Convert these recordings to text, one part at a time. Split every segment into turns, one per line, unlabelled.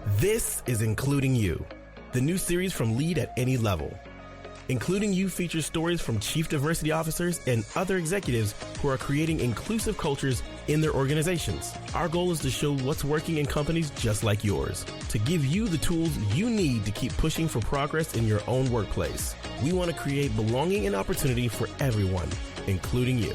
This is Including You, the new series from Lead at Any Level. Including You features stories from chief diversity officers and other executives who are creating inclusive cultures in their organizations. Our goal is to show what's working in companies just like yours, to give you the tools you need to keep pushing for progress in your own workplace. We want to create belonging and opportunity for everyone, including you.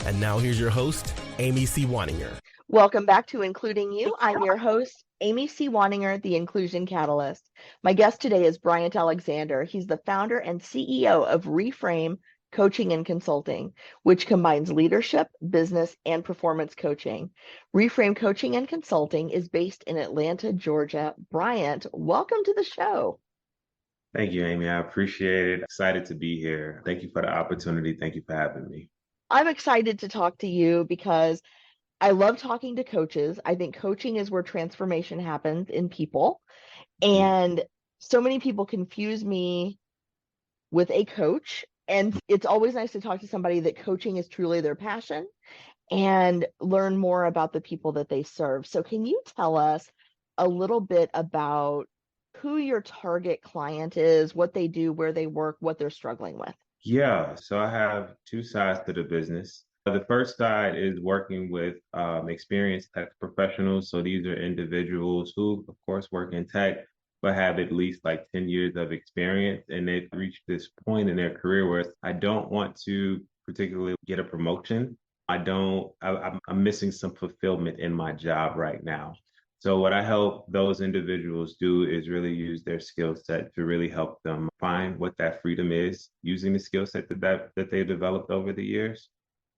And now here's your host, Amy C. Waninger.
Welcome back to Including You. I'm your host, Amy C. Waninger, the Inclusion Catalyst. My guest today is Bryant Alexander. He's the founder and CEO of Reframe Coaching and Consulting, which combines leadership, business, and performance coaching. Reframe Coaching and Consulting is based in Atlanta, Georgia. Bryant, welcome to the show.
Thank you, Amy. I appreciate it. Excited to be here. Thank you for the opportunity. Thank you for having me.
I'm excited to talk to you because I love talking to coaches. I think coaching is where transformation happens in people. And so many people confuse me with a coach. And it's always nice to talk to somebody that coaching is truly their passion and learn more about the people that they serve. So can you tell us a little bit about who your target client is, what they do, where they work, what they're struggling with?
Yeah, so I have two sides to the business. The first side is working with experienced tech professionals. So these are individuals who, of course, work in tech, but have at least like 10 years of experience. And they've reached this point in their career where I don't want to particularly get a promotion. I'm missing some fulfillment in my job right now. So what I help those individuals do is really use their skill set to really help them find what that freedom is using the skill set that they've developed over the years.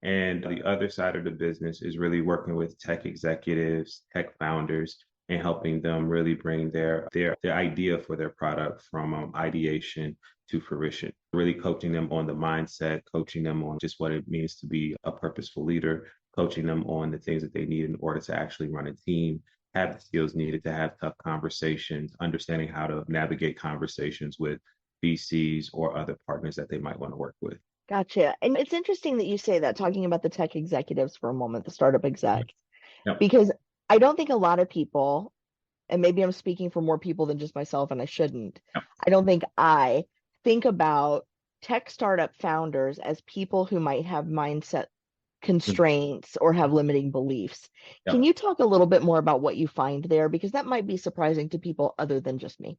And the other side of the business is really working with tech executives, tech founders, and helping them really bring their idea for their product from ideation to fruition. Really coaching them on the mindset, coaching them on just what it means to be a purposeful leader, coaching them on the things that they need in order to actually run a team, have the skills needed to have tough conversations, understanding how to navigate conversations with VCs or other partners that they might want to work with.
Gotcha. And it's interesting that you say that, talking about the tech executives for a moment, the startup execs,
Yep.
because I don't think a lot of people, and maybe I'm speaking for more people than just myself and I shouldn't,
Yep.
I don't think I think about tech startup founders as people who might have mindset constraints or have limiting beliefs.
Yep.
Can you talk a little bit more about what you find there? Because that might be surprising to people other than just me.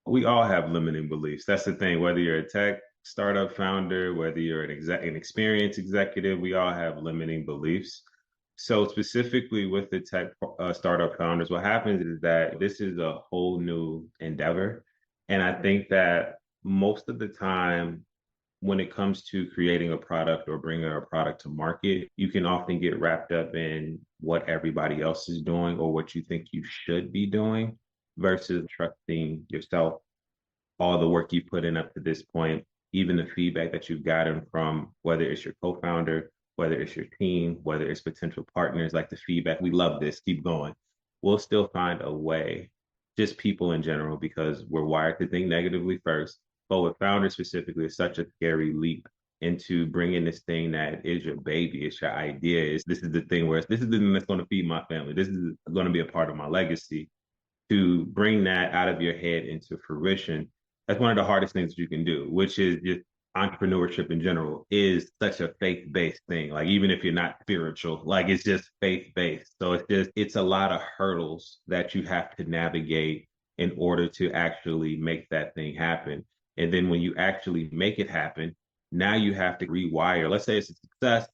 We all have limiting beliefs. That's the thing. Whether you're a tech startup founder, whether you're an experienced executive, we all have limiting beliefs. So specifically with the tech startup founders, what happens is that this is a whole new endeavor. And I think that most of the time, when it comes to creating a product or bringing a product to market, you can often get wrapped up in what everybody else is doing or what you think you should be doing versus trusting yourself, all the work you put in up to this point, even the feedback that you've gotten from whether it's your co-founder, whether it's your team, whether it's potential partners, like the feedback, we love this, keep going. We'll still find a way, just people in general, because we're wired to think negatively first. But with founders specifically, it's such a scary leap into bringing this thing that is your baby, it's your idea. This is the thing where this is the thing that's going to feed my family. This is going to be a part of my legacy. To bring that out of your head into fruition, that's one of the hardest things you can do, which is just entrepreneurship in general is such a faith-based thing. Like even if you're not spiritual, like it's just faith-based. So it's a lot of hurdles that you have to navigate in order to actually make that thing happen. And then when you actually make it happen, now you have to rewire. Let's say it's a success.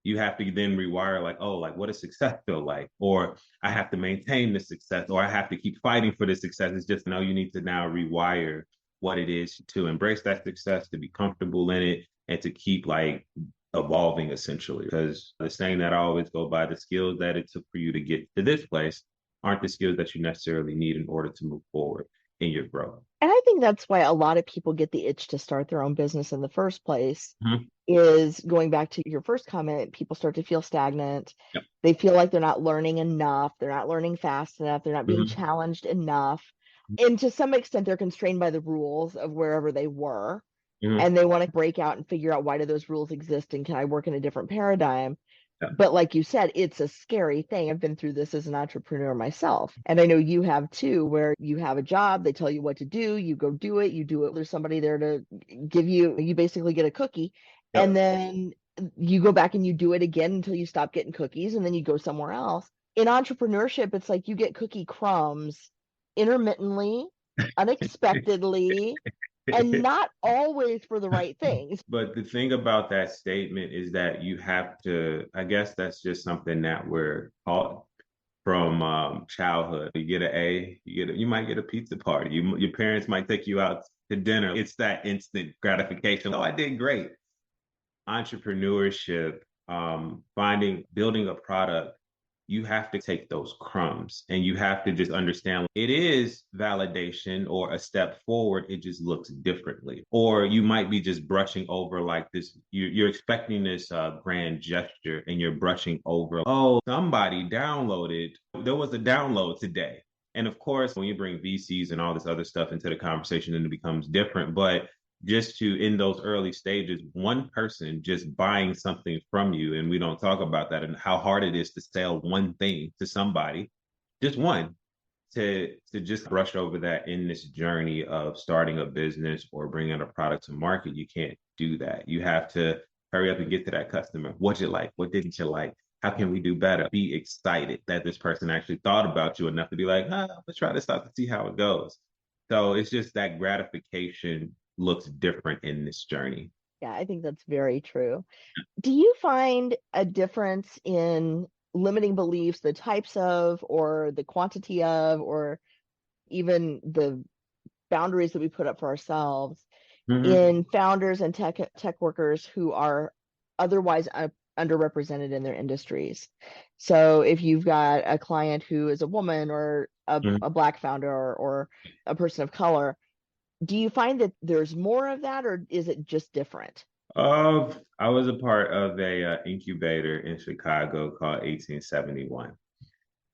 You have to then rewire like, oh, like what does success feel like? Or I have to maintain the success, or I have to keep fighting for the success. It's just, no, you need to now rewire what it is to embrace that success, to be comfortable in it, and to keep like evolving essentially. Because the saying that I always go by, the skills that it took for you to get to this place aren't the skills that you necessarily need in order to move forward in your growth.
And I think that's why a lot of people get the itch to start their own business in the first place.
Mm-hmm.
Is going back to your first comment, people start to feel stagnant.
Yep.
They feel like they're not learning enough. They're not learning fast enough. They're not being challenged enough. And to some extent, they're constrained by the rules of wherever they were. And they want to break out and figure out, why do those rules exist? And can I work in a different paradigm?
Yeah.
But like you said, it's a scary thing. I've been through this as an entrepreneur myself. And I know you have too, where you have a job, they tell you what to do, you go do it, you do it. There's somebody there to give you basically get a cookie. And
Yep.
then you go back and you do it again until you stop getting cookies and then you go somewhere else. In entrepreneurship, it's like you get cookie crumbs intermittently, unexpectedly, and not always for the right things.
But the thing about that statement is that you have to, I guess that's just something that we're taught from childhood. You get an A, you might get a pizza party. Your parents might take you out to dinner. It's that instant gratification. Oh, I did great. Entrepreneurship, building a product, you have to take those crumbs and you have to just understand it is validation or a step forward. It just looks differently. Or you might be just brushing over like this. You're expecting this grand gesture and you're brushing over, oh, somebody downloaded. There was a download today. And of course, when you bring VCs and all this other stuff into the conversation, then it becomes different. But just to in those early stages, one person just buying something from you, and we don't talk about that and how hard it is to sell one thing to somebody, just one, to just brush over that in this journey of starting a business or bringing a product to market. You can't do that. You have to hurry up and get to that customer. What you like? What didn't you like? How can we do better? Be excited that this person actually thought about you enough to be like, let's try this out to see how it goes. So it's just that gratification looks different in this journey.
Yeah, I think that's very true. Do you find a difference in limiting beliefs, the types of, or the quantity of, or even the boundaries that we put up for ourselves
Mm-hmm.
in founders and tech workers who are otherwise underrepresented in their industries? So if you've got a client who is a woman or a Black founder or a person of color, do you find that there's more of that, or is it just different?
I was a part of a incubator in Chicago called 1871,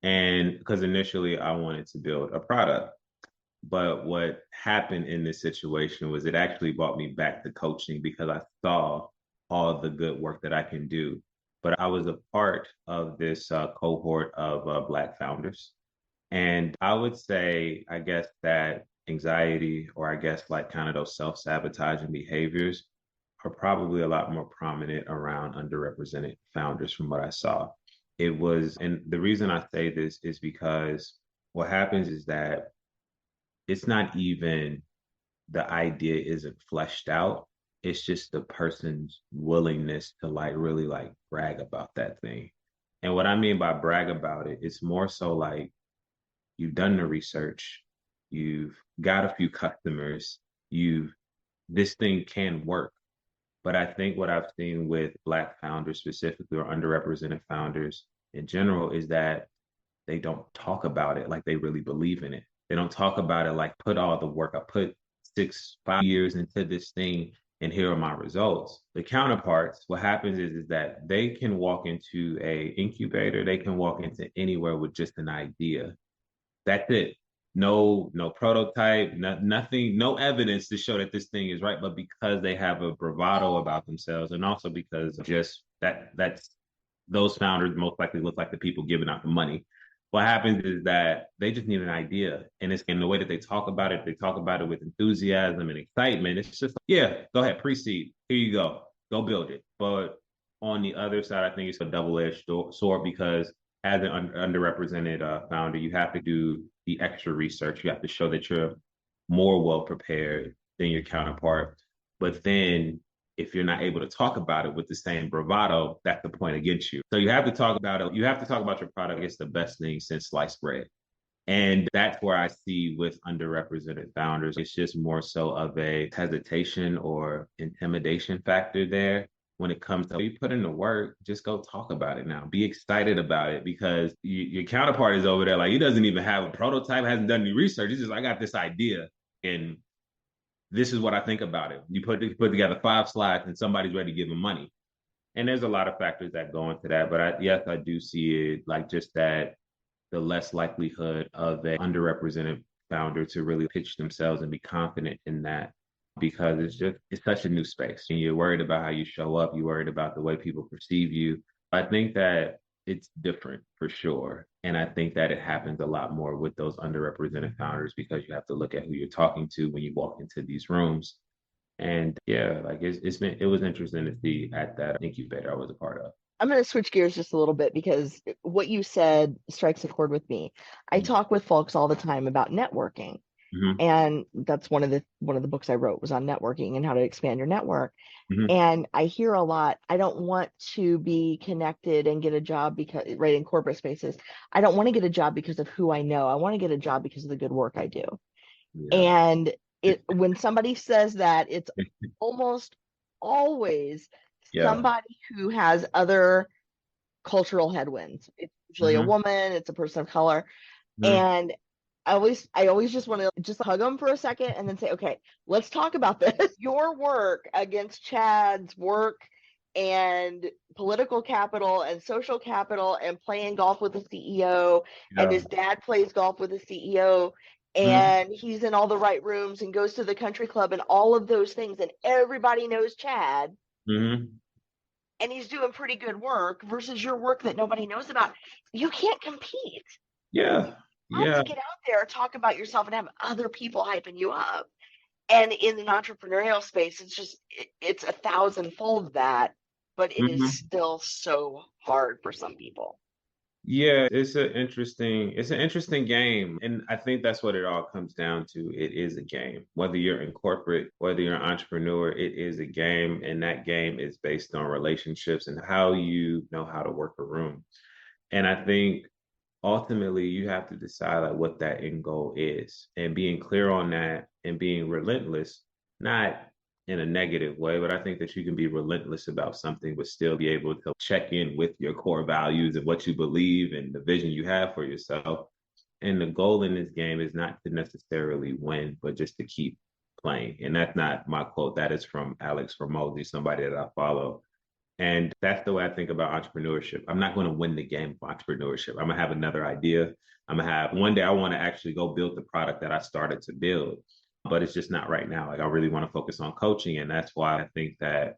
and because initially I wanted to build a product, but what happened in this situation was it actually brought me back to coaching because I saw all the good work that I can do. But I was a part of this cohort of Black founders, and I would say, I guess that anxiety, or I guess like kind of those self-sabotaging behaviors are probably a lot more prominent around underrepresented founders from what I saw. It was, and the reason I say this is because what happens is that it's not even the idea isn't fleshed out. It's just the person's willingness to like really like brag about that thing. And what I mean by brag about it, it's more so like you've done the research, you've got a few customers, you've this thing can work. But I think what I've seen with Black founders specifically or underrepresented founders in general is that they don't talk about it like they really believe in it. They don't talk about it like put all the work. I put 5 years into this thing and here are my results. The counterparts, what happens is that they can walk into a incubator, they can walk into anywhere with just an idea. That's it. No prototype, nothing, no evidence to show that this thing is right. But because they have a bravado about themselves, and also because just that's those founders most likely look like the people giving out the money. What happens is that they just need an idea, and it's in the way that they talk about it. They talk about it with enthusiasm and excitement. It's just yeah, go ahead, pre-seed. Here you go build it. But on the other side, I think it's a double-edged sword because as an underrepresented founder, you have to do the extra research. You have to show that you're more well prepared than your counterpart. But then if you're not able to talk about it with the same bravado, that's the point against you. So you have to talk about it. You have to talk about your product. It's the best thing since sliced bread. And that's where I see with underrepresented founders, it's just more so of a hesitation or intimidation factor there when it comes to you put in the work, just go talk about it now. Be excited about it because your counterpart is over there like he doesn't even have a prototype, hasn't done any research. He's just I got this idea and this is what I think about it. You put together 5 slides and somebody's ready to give him money. And there's a lot of factors that go into that, but yes, I do see it like just that the less likelihood of an underrepresented founder to really pitch themselves and be confident in that because it's such a new space and you're worried about how you show up, you're worried about the way people perceive you, I think that it's different for sure. And I think that it happens a lot more with those underrepresented founders because you have to look at who you're talking to when you walk into these rooms. And yeah, like it was interesting to see at that incubator I was a part of.
I'm going to switch gears just a little bit because what you said strikes a chord with me. I talk with folks all the time about networking.
Mm-hmm.
And that's one of the books I wrote was on networking and how to expand your network.
Mm-hmm.
And I hear a lot, I don't want to be connected and get a job because, right, in corporate spaces, I don't want to get a job because of who I know. I want to get a job because of the good work I do.
Yeah.
And when somebody says that, it's almost always
Yeah.
somebody who has other cultural headwinds. It's usually a
Mm-hmm.
woman, it's a person of color.
Mm-hmm.
And I always just want to just hug them for a second and then say, okay, let's talk about this. Your work against Chad's work and political capital and social capital and playing golf with the CEO, and
Yeah.
his dad plays golf with the CEO,
Mm-hmm.
and he's in all the right rooms and goes to the country club and all of those things, and everybody knows Chad
Mm-hmm.
and he's doing pretty good work versus your work that nobody knows about. You can't compete.
Yeah.
Have to
Yeah.
get out there, talk about yourself, and have other people hyping you up. And in an entrepreneurial space, it's a thousandfold that, but it is
Mm-hmm.
still so hard for some people.
Yeah, it's an interesting game. And I think that's what it all comes down to. It is a game. Whether you're in corporate, whether you're an entrepreneur, it is a game. And that game is based on relationships and how you know how to work a room. And I think ultimately you have to decide like what that end goal is and being clear on that and being relentless, not in a negative way, but I think that you can be relentless about something but still be able to check in with your core values and what you believe and the vision you have for yourself. And the goal in this game is not to necessarily win, but just to keep playing. And that's not my quote. That is from Alex Ramosi, somebody that I follow. And that's the way I think about entrepreneurship. I'm not going to win the game of entrepreneurship. I'm going to have another idea. I'm going to have one day I want to actually go build the product that I started to build, but it's just not right now. Like I really want to focus on coaching. And that's why I think that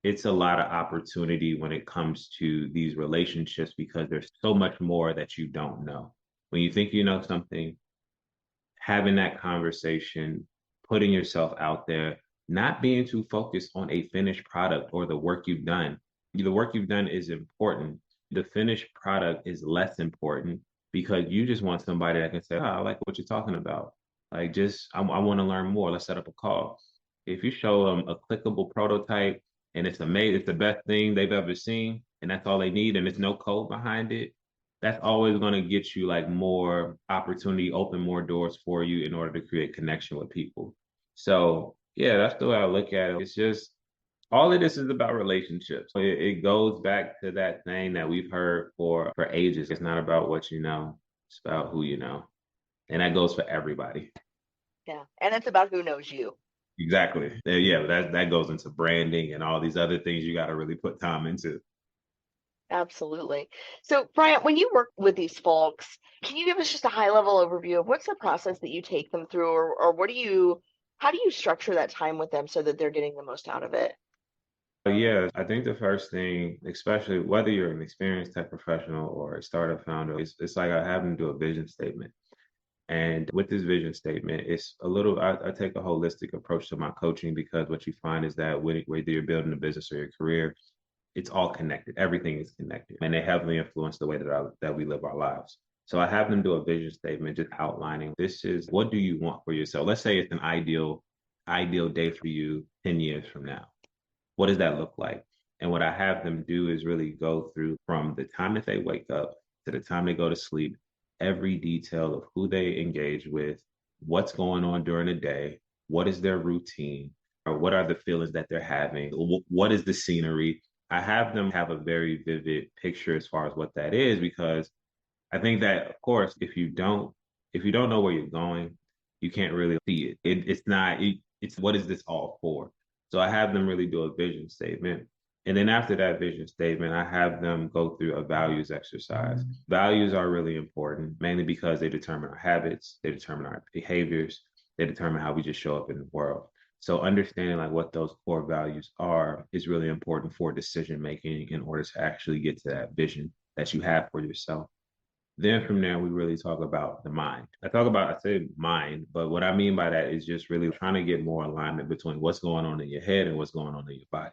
it's a lot of opportunity when it comes to these relationships because there's so much more that you don't know. When you think you know something, having that conversation, putting yourself out there, not being too focused on a finished product or the work you've done. The work you've done is important. The finished product is less important because you just want somebody that can say, oh, I like what you're talking about. Like, I want to learn more. Let's set up a call. If you show them a clickable prototype and it's amazing, it's the best thing they've ever seen, and that's all they need, and there's no code behind it, that's always going to get you like more opportunity, open more doors for you in order to create connection with people. So yeah, that's the way I look at it. It's just all of this is about relationships. It goes back to that thing that we've heard for ages. It's not about what you know, it's about who you know. And that goes for everybody.
Yeah. And it's about who knows you.
Exactly. Yeah, that goes into branding and all these other things you got to really put time into.
Absolutely. So, Bryant, when you work with these folks, can you give us just a high level overview of what's the process that you take them through, or how do you structure that time with them so that they're getting the most out of it?
Yeah, I think the first thing, especially whether you're an experienced tech professional or a startup founder, it's like I have them do a vision statement. And with this vision statement, it's a little, I take a holistic approach to my coaching because what you find is that whether you're building a business or your career, it's all connected. Everything is connected, and they heavily influence the way that we live our lives. So I have them do a vision statement, just outlining this is what do you want for yourself. Let's say it's an ideal day for you 10 years from now. What does that look like? And what I have them do is really go through from the time that they wake up to the time they go to sleep, every detail of who they engage with, what's going on during the day, what is their routine, or what are the feelings that they're having, what is the scenery. I have them have a very vivid picture as far as what that is because I think that, of course, if you don't know where you're going, you can't really see it. It's not. It's what is this all for? So I have them really do a vision statement, and then after that vision statement, I have them go through a values exercise. Values are really important, mainly because they determine our habits, they determine our behaviors, they determine how we just show up in the world. So understanding like what those core values are is really important for decision making in order to actually get to that vision that you have for yourself. Then from there, we really talk about the mind. I say mind, but what I mean by that is just really trying to get more alignment between what's going on in your head and what's going on in your body.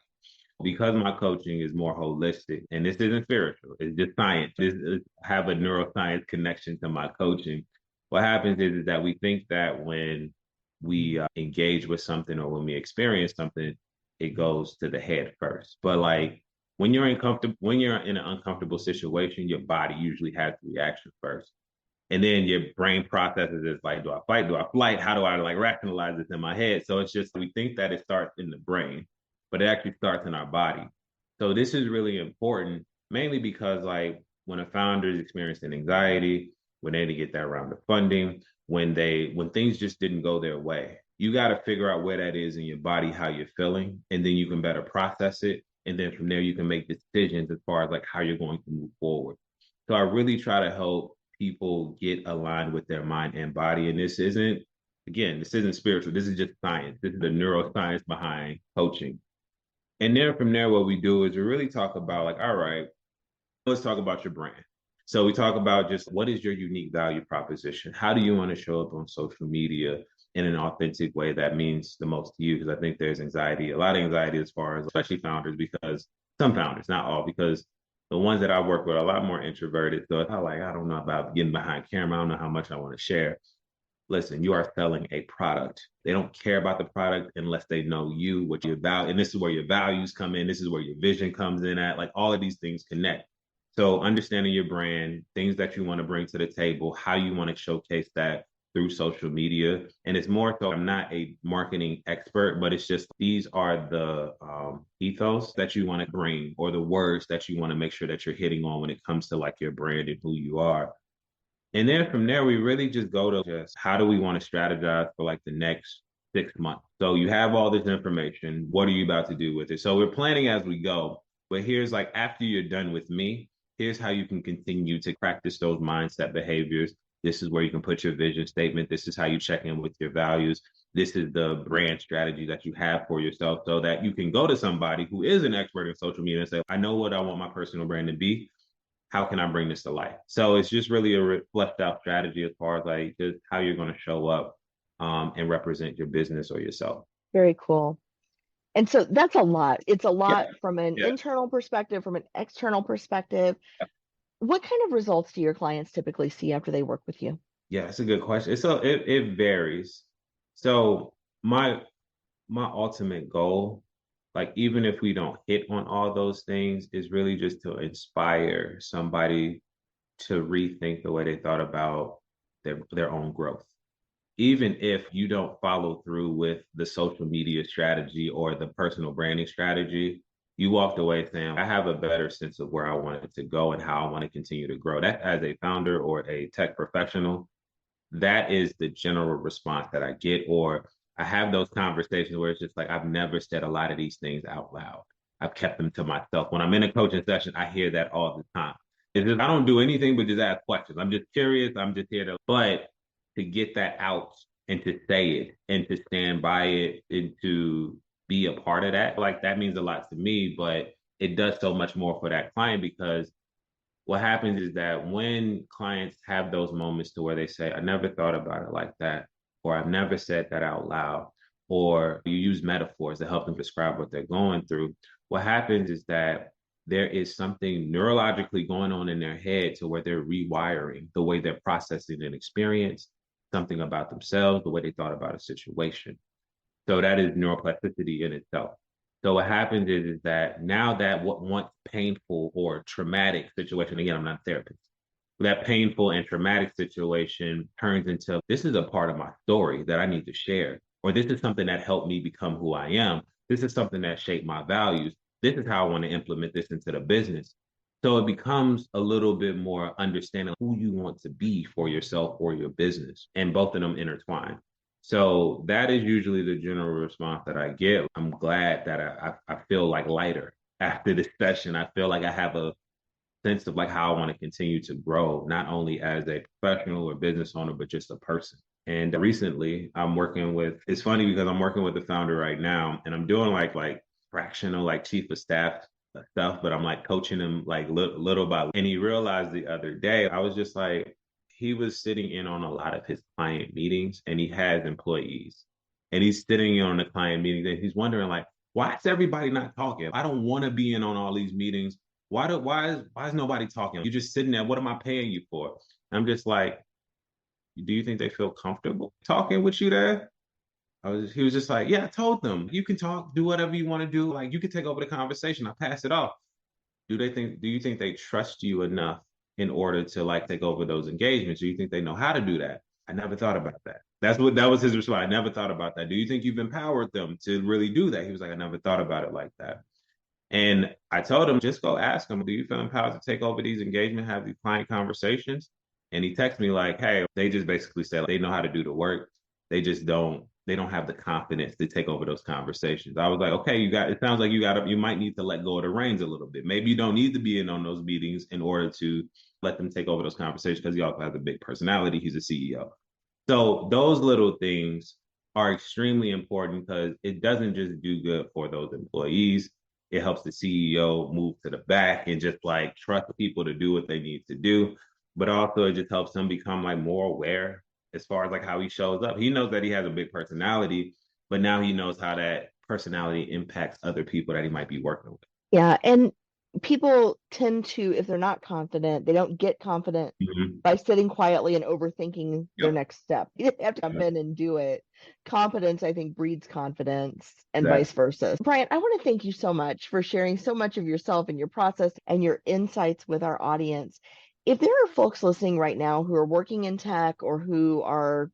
Because my coaching is more holistic, and this isn't spiritual, it's just science. Have a neuroscience connection to my coaching. What happens is that we think that when we engage with something or when we experience something, it goes to the head first. But like when you're in an uncomfortable situation, your body usually has the reaction first. And then your brain processes it like, do I fight? Do I flight? How do I like rationalize this in my head? So it's just we think that it starts in the brain, but it actually starts in our body. So this is really important, mainly because like when a founder is experiencing anxiety, when they didn't get that round of funding, when things just didn't go their way, you got to figure out where that is in your body, how you're feeling, and then you can better process it. And then from there, you can make decisions as far as like how you're going to move forward. So I really try to help people get aligned with their mind and body. And this isn't spiritual. This is just science. This is the neuroscience behind coaching. And then from there, what we do is we really talk about like, all right, let's talk about your brand. So we talk about just what is your unique value proposition? How do you want to show up on social media in an authentic way that means the most to you? Because I think there's anxiety, a lot of anxiety as far as especially founders, because some founders, not all, because the ones that I work with are a lot more introverted. So it's not like, I don't know about getting behind camera. I don't know how much I want to share. Listen, you are selling a product. They don't care about the product unless they know you, what you're about. And this is where your values come in. This is where your vision comes in at. Like all of these things connect. So understanding your brand, things that you want to bring to the table, how you want to showcase that through social media. And it's more so I'm not a marketing expert, but it's just these are the ethos that you want to bring or the words that you want to make sure that you're hitting on when it comes to like your brand and who you are. And then from there, we really just go to just how do we want to strategize for like the next 6 months? So you have all this information. What are you about to do with it? So we're planning as we go. But here's like after you're done with me, here's how you can continue to practice those mindset behaviors. This is where you can put your vision statement. This is how you check in with your values. This is the brand strategy that you have for yourself so that you can go to somebody who is an expert in social media and say, I know what I want my personal brand to be. How can I bring this to life? So it's just really a fleshed out strategy as far as like just how you're going to show up and represent your business or yourself.
Very cool. And so that's a lot. It's a lot
Yeah.
from an
Yeah.
internal perspective, from an external perspective. What kind of results do your clients typically see after they work with you?
Yeah, it's a good question. It varies. So my ultimate goal, like even if we don't hit on all those things, is really just to inspire somebody to rethink the way they thought about their own growth. Even if you don't follow through with the social media strategy or the personal branding strategy, you walked away saying, I have a better sense of where I want it to go and how I want to continue to grow. That as a founder or a tech professional, that is the general response that I get. Or I have those conversations where it's just like, I've never said a lot of these things out loud. I've kept them to myself. When I'm in a coaching session, I hear that all the time. It's just, I don't do anything but just ask questions. I'm just curious. I'm just here but to get that out and to say it and to stand by it and to be a part of that, like that means a lot to me, but it does so much more for that client because what happens is that when clients have those moments to where they say, I never thought about it like that, or I've never said that out loud, or you use metaphors to help them describe what they're going through, what happens is that there is something neurologically going on in their head to where they're rewiring the way they're processing an experience, something about themselves, the way they thought about a situation. So that is neuroplasticity in itself. So what happens is that now that what once painful or traumatic situation, again, I'm not a therapist, that painful and traumatic situation turns into this is a part of my story that I need to share, or this is something that helped me become who I am. This is something that shaped my values. This is how I want to implement this into the business. So it becomes a little bit more understanding who you want to be for yourself or your business, and both of them intertwine. So that is usually the general response that I get. I'm glad that I feel like lighter after this session. I feel like I have a sense of like how I want to continue to grow, not only as a professional or business owner, but just a person. And recently it's funny because I'm working with the founder right now and I'm doing like fractional, like chief of staff stuff, but I'm like coaching him like little by little. And he realized the other day, I was just like, he was sitting in on a lot of his client meetings and he has employees and he's sitting in on the client meetings and he's wondering like, why is everybody not talking? I don't want to be in on all these meetings. Why is nobody talking? You're just sitting there. What am I paying you for? I'm just like, do you think they feel comfortable talking with you there? He was just like, yeah, I told them you can talk, do whatever you want to do. Like you can take over the conversation. I pass it off. Do you think they trust you enough in order to like take over those engagements? Do you think they know how to do that? I never thought about that. That was his response. I never thought about that. Do you think you've empowered them to really do that? He was like, I never thought about it like that. And I told him, just go ask them, do you feel empowered to take over these engagements, have these client conversations? And he texted me like, hey, they just basically said they know how to do the work. They don't have the confidence to take over those conversations. I was like, okay, it sounds like you might need to let go of the reins a little bit. Maybe you don't need to be in on those meetings in order to let them take over those conversations because he also has a big personality. He's a CEO. So those little things are extremely important because it doesn't just do good for those employees. It helps the CEO move to the back and just like trust people to do what they need to do. But also it just helps him become like more aware as far as like how he shows up. He knows that he has a big personality, but now he knows how that personality impacts other people that he might be working with.
Yeah. And people tend to, if they're not confident, they don't get confident by sitting quietly and overthinking their next step. You have to come in and do it. Competence, I think, breeds confidence and vice versa. Bryant, I want to thank you so much for sharing so much of yourself and your process and your insights with our audience. If there are folks listening right now who are working in tech or who are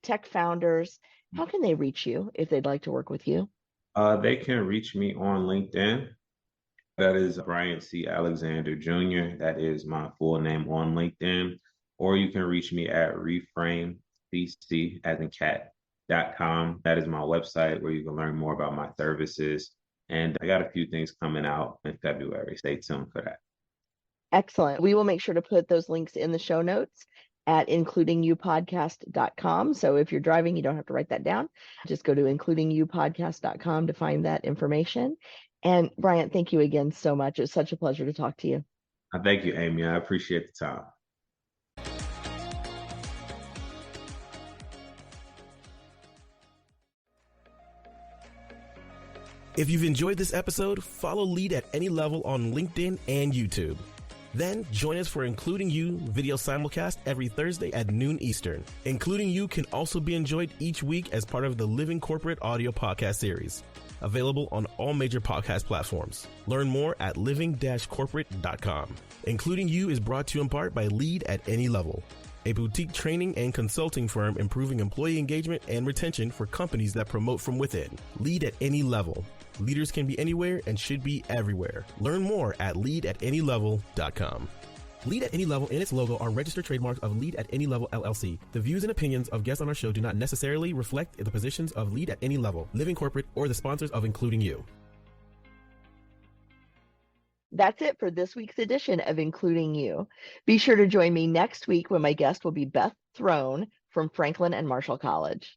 tech founders, how can they reach you if they'd like to work with you?
They can reach me on LinkedIn. That is Bryant C. Alexander Jr. That is my full name on LinkedIn. Or you can reach me at reframecc as in cat.com. That is my website where you can learn more about my services. And I got a few things coming out in February. Stay tuned for that.
Excellent. We will make sure to put those links in the show notes at includingyoupodcast.com. So if you're driving, you don't have to write that down. Just go to includingyoupodcast.com to find that information. And Bryant, thank you again so much. It's such a pleasure to talk to you.
Thank you, Amy. I appreciate the time.
If you've enjoyed this episode, follow Lead at Any Level on LinkedIn and YouTube. Then join us for Including You video simulcast every Thursday at noon Eastern. Including You can also be enjoyed each week as part of the Living Corporate audio podcast series, available on all major podcast platforms. Learn more at living-corporate.com. Including You is brought to you in part by Lead at Any Level, a boutique training and consulting firm improving employee engagement and retention for companies that promote from within. Lead at Any Level. Leaders can be anywhere and should be everywhere. Learn more at leadatanylevel.com. Lead at Any Level and its logo are registered trademarks of Lead at Any Level LLC. The views and opinions of guests on our show do not necessarily reflect the positions of Lead at Any Level, Living Corporate, or the sponsors of Including You.
That's it for this week's edition of Including You. Be sure to join me next week when my guest will be Beth Throne from Franklin and Marshall College.